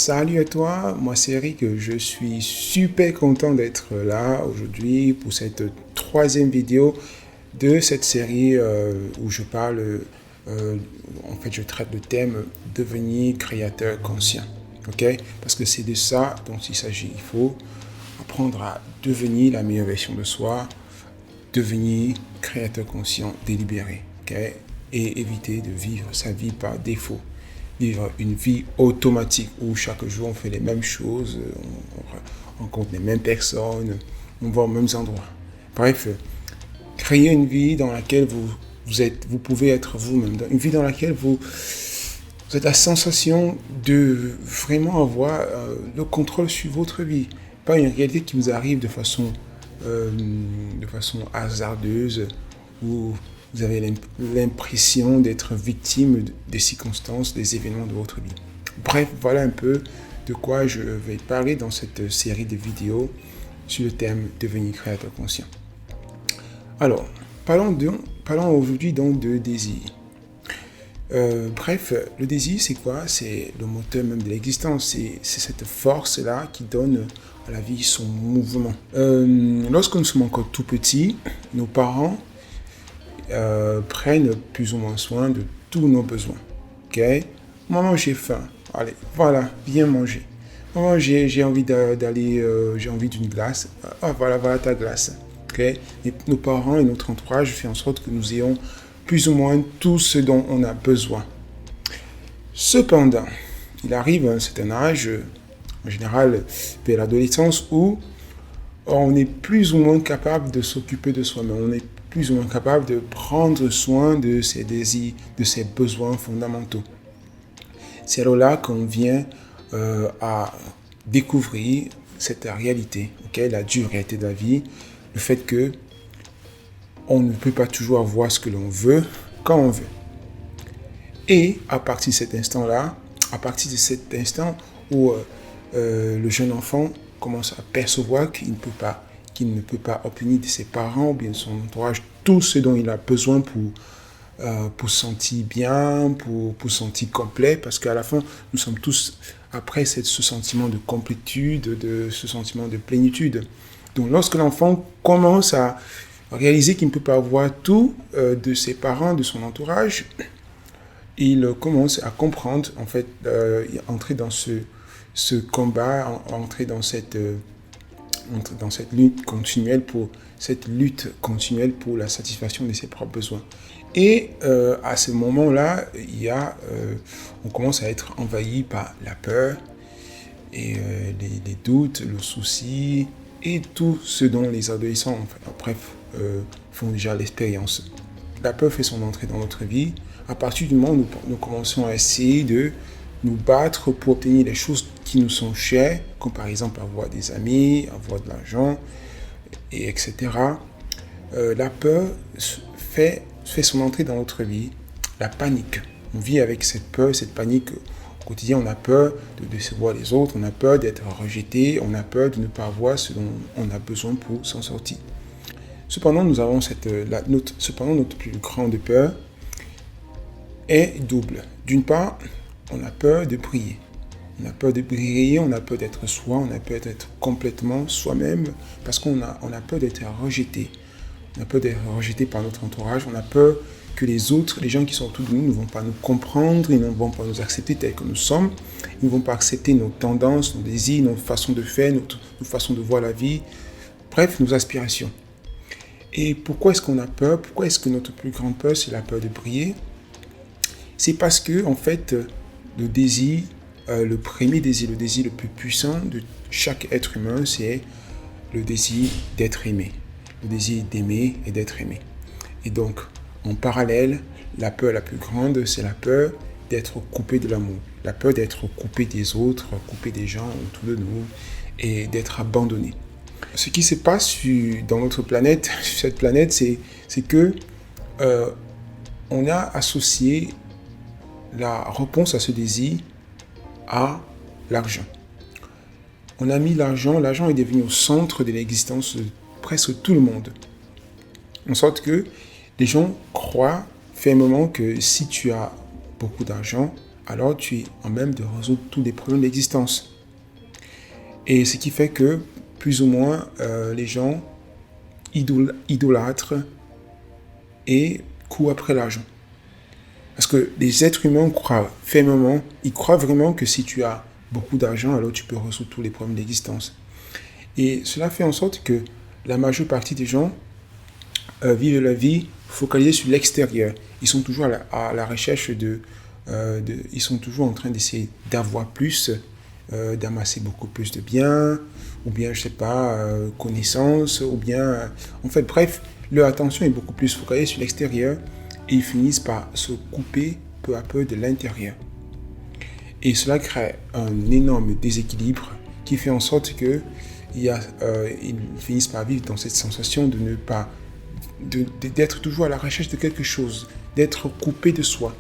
Salut à toi, moi c'est Eric, je suis super content d'être là aujourd'hui pour cette troisième vidéo de cette série où je parle, euh, je traite le thème devenir créateur conscient, ok? Parce que c'est de ça dont il s'agit, il faut apprendre à devenir la meilleure version de soi, devenir créateur conscient délibéré, ok? Et éviter de vivre sa vie par défaut. Vivre une vie automatique où chaque jour on fait les mêmes choses, on rencontre les mêmes personnes, on va aux mêmes endroits. Bref, créer une vie dans laquelle vous pouvez être vous-même, une vie dans laquelle vous avez la sensation de vraiment avoir le contrôle sur votre vie. Pas une réalité qui vous arrive de façon hasardeuse ou vous avez l'impression d'être victime des circonstances, des événements de votre vie. Bref, voilà un peu de quoi je vais parler dans cette série de vidéos sur le thème devenir créateur conscient. Alors, parlons aujourd'hui donc de désir. Le désir, c'est quoi? C'est le moteur même de l'existence. C'est cette force-là qui donne à la vie son mouvement. Lorsque nous sommes encore tout petits, nos parents prennent plus ou moins soin de tous nos besoins. Ok? Maman, j'ai faim. Allez, voilà, viens manger. Maman, j'ai envie d'aller, j'ai envie d'une glace. Ah, voilà ta glace. Ok? Et nos parents et notre entourage font en sorte que nous ayons plus ou moins tout ce dont on a besoin. Cependant, il arrive à un certain âge, en général vers l'adolescence, où on est plus ou moins capable de s'occuper de soi-même. On est plus ou moins capable de prendre soin de ses désirs, de ses besoins fondamentaux. C'est alors là qu'on vient à découvrir cette réalité, okay? La dure réalité de la vie, le fait que on ne peut pas toujours avoir ce que l'on veut quand on veut. Et à partir de cet instant-là, à partir de cet instant où le jeune enfant commence à percevoir qu'il ne peut pas obtenir de ses parents ou bien de son entourage tout ce dont il a besoin pour se sentir bien, pour se sentir complet, parce qu'à la fin, nous sommes tous après ce sentiment de complétude, ce sentiment de plénitude. Donc lorsque l'enfant commence à réaliser qu'il ne peut pas avoir tout de ses parents, de son entourage, il commence à comprendre, en fait, entrer dans ce combat, entrer dans cette lutte continuelle pour la satisfaction de ses propres besoins. Et à ce moment-là, on commence à être envahi par la peur et les doutes, le souci et tout ce dont les adolescents, font déjà l'expérience. La peur fait son entrée dans notre vie à partir du moment où nous commençons à essayer de nous battre pour obtenir les choses qui nous sont chères, comme par exemple avoir des amis, avoir de l'argent, etc. La peur fait son entrée dans notre vie. La panique. On vit avec cette peur, cette panique au quotidien. On a peur de décevoir les autres, on a peur d'être rejeté, on a peur de ne pas avoir ce dont on a besoin pour s'en sortir. Cependant, notre plus grande peur est double. D'une part, on a peur de briller. On a peur de briller, on a peur d'être soi, on a peur d'être complètement soi-même, parce qu'on a peur d'être rejeté. On a peur d'être rejeté par notre entourage, on a peur que les autres, les gens qui sont autour de nous, ne vont pas nous comprendre, ils ne vont pas nous accepter tels que nous sommes, ils ne vont pas accepter nos tendances, nos désirs, nos façons de faire, nos façons de voir la vie, bref, nos aspirations. Et pourquoi est-ce qu'on a peur? Pourquoi est-ce que notre plus grande peur, c'est la peur de briller? C'est parce que, en fait, le désir, le premier désir, le désir le plus puissant de chaque être humain, c'est le désir d'être aimé. Le désir d'aimer et d'être aimé. Et donc, en parallèle, la peur la plus grande, c'est la peur d'être coupé de l'amour. La peur d'être coupé des autres, coupé des gens autour de nous et d'être abandonné. Ce qui se passe dans notre planète, sur cette planète, c'est que on a associé la réponse à ce désir à l'argent. On a mis l'argent est devenu au centre de l'existence de presque tout le monde. En sorte que les gens croient fermement que si tu as beaucoup d'argent, alors tu es en même de résoudre tous les problèmes d'existence. Et ce qui fait que, plus ou moins, les gens idolâtrent et courent après l'argent. Parce que les êtres humains croient fermement, ils croient vraiment que si tu as beaucoup d'argent, alors tu peux résoudre tous les problèmes d'existence. Et cela fait en sorte que la majeure partie des gens vivent la vie focalisée sur l'extérieur. Ils sont toujours à la recherche ils sont toujours en train d'essayer d'avoir plus, d'amasser beaucoup plus de biens, ou bien, je sais pas, connaissances, ou bien... en fait, bref, leur attention est beaucoup plus focalisée sur l'extérieur et ils finissent par se couper peu à peu de l'intérieur. Et cela crée un énorme déséquilibre qui fait en sorte que ils finissent par vivre dans cette sensation de ne pas... d'être toujours à la recherche de quelque chose, d'être coupé de soi,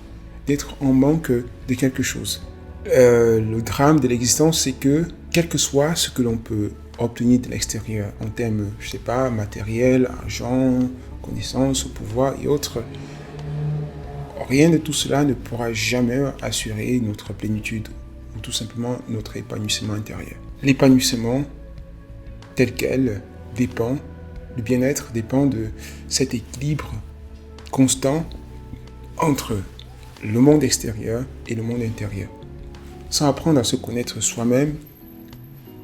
d'être en manque de quelque chose. Le drame de l'existence, c'est que, quel que soit ce que l'on peut obtenir de l'extérieur, en termes, je sais pas, matériel, argent, connaissances, pouvoir et autres, rien de tout cela ne pourra jamais assurer notre plénitude ou tout simplement notre épanouissement intérieur. L'épanouissement, tel quel, le bien-être dépend de cet équilibre constant entre le monde extérieur et le monde intérieur. Sans apprendre à se connaître soi-même,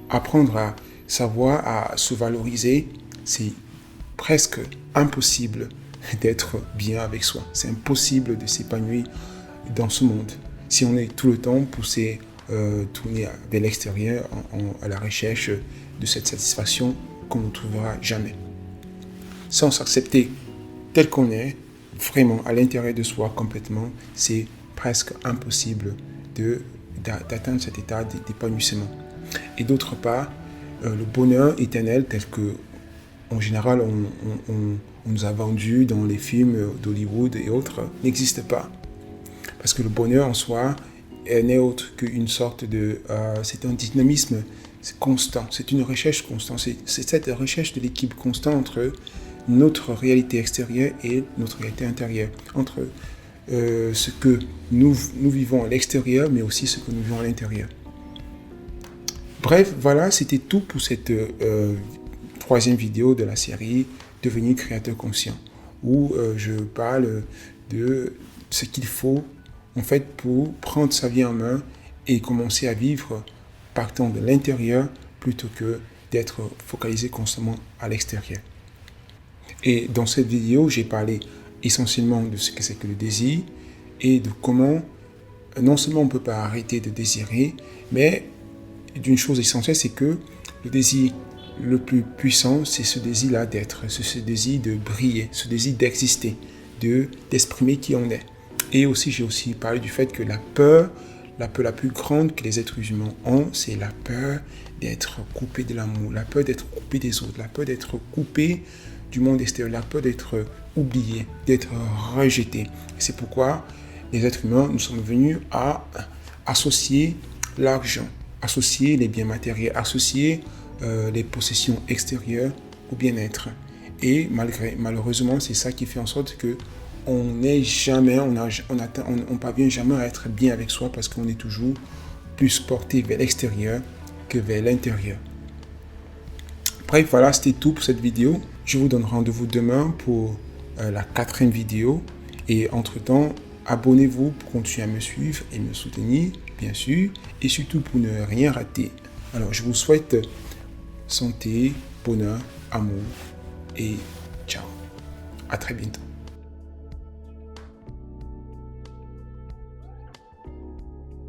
apprendre à savoir, à se valoriser, c'est presque impossible d'être bien avec soi. C'est impossible de s'épanouir dans ce monde. Si on est tout le temps poussé, tourné vers l'extérieur, à la recherche de cette satisfaction qu'on ne trouvera jamais. Sans s'accepter tel qu'on est, vraiment à l'intérieur de soi complètement, c'est presque impossible d'atteindre cet état d'épanouissement. Et d'autre part, le bonheur éternel tel que en général on nous a vendu dans les films d'Hollywood et autres n'existe pas. Parce que le bonheur en soi n'est autre qu'une sorte de... c'est un dynamisme constant, c'est une recherche constante, c'est cette recherche de l'équilibre constant entre notre réalité extérieure et notre réalité intérieure, entre ce que nous vivons à l'extérieur, mais aussi ce que nous vivons à l'intérieur. Bref, voilà, c'était tout pour cette troisième vidéo de la série « Devenir créateur conscient » où je parle de ce qu'il faut en fait pour prendre sa vie en main et commencer à vivre partant de l'intérieur plutôt que d'être focalisé constamment à l'extérieur. Et dans cette vidéo, j'ai parlé essentiellement de ce que c'est que le désir et de comment non seulement on ne peut pas arrêter de désirer, mais d'une chose essentielle, c'est que le désir le plus puissant, c'est ce désir-là d'être, c'est ce désir de briller, ce désir d'exister, d'exprimer qui on est. Et aussi, j'ai aussi parlé du fait que la peur la plus grande que les êtres humains ont, c'est la peur d'être coupé de l'amour, la peur d'être coupé des autres, la peur d'être coupé du monde extérieur, la peur d'être oublié, d'être rejeté. C'est pourquoi les êtres humains, nous sommes venus à associer l'argent, associer les biens matériels, associer les possessions extérieures au bien-être. Et malheureusement, c'est ça qui fait en sorte que on parvient jamais à être bien avec soi parce qu'on est toujours plus porté vers l'extérieur que vers l'intérieur. Bref, voilà, c'était tout pour cette vidéo. Je vous donne rendez-vous demain pour la 4e vidéo. Et entre-temps, abonnez-vous pour continuer à me suivre et me soutenir, bien sûr. Et surtout pour ne rien rater. Alors, je vous souhaite santé, bonheur, amour et ciao. À très bientôt.